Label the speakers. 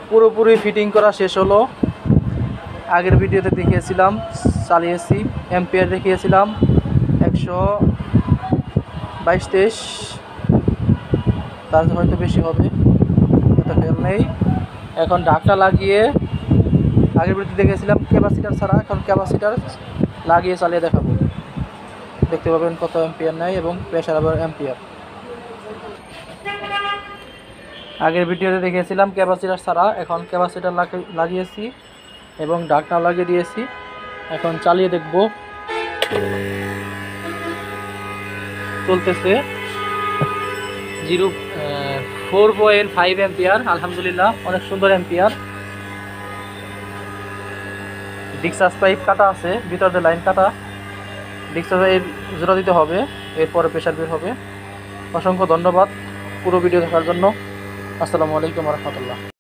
Speaker 1: পুরোপুরি ফিটিং করা শেষ হলো। আগের ভিডিওতে দেখিয়েছিলাম চালিয়েছি, এম্পিয়ার দেখিয়েছিলাম 122-23, তার হয়তো বেশি হবে, এটা খেয়াল নেই। এখন ঢাকটা লাগিয়ে, আগের ভিডিওতে দেখিয়েছিলাম ক্যাপাসিটার ছাড়া, এখন ক্যাপাসিটার লাগিয়ে চালিয়ে দেখাবো। দেখতে পাবেন কত এম্পিয়ার নেয় এবং প্রেশার আবার এম্পিয়ার। আগের ভিডিওতে দেখিয়েছিলাম ক্যাপাসিটার ছাড়া, এখন ক্যাপাসিটার লাগিয়েছি এবং ঢাকনা লাগিয়ে দিয়েছি। এখন চালিয়ে দেখব। চলতেছে 4.5 এম্পিয়ার, আলহামদুলিল্লাহ অনেক সুন্দর এম্পিয়ার। ডিসচার্জ পাইপ কাটা আছে, ভিতরে লাইন কাটা, ডিসচার্জ পাইপ জোড়া দিতে হবে, এরপরে প্রেশার বের হবে। অসংখ্য ধন্যবাদ পুরো ভিডিও দেখার জন্য। আসসালামু আলাইকুম ওয়া রাহমাতুল্লাহ।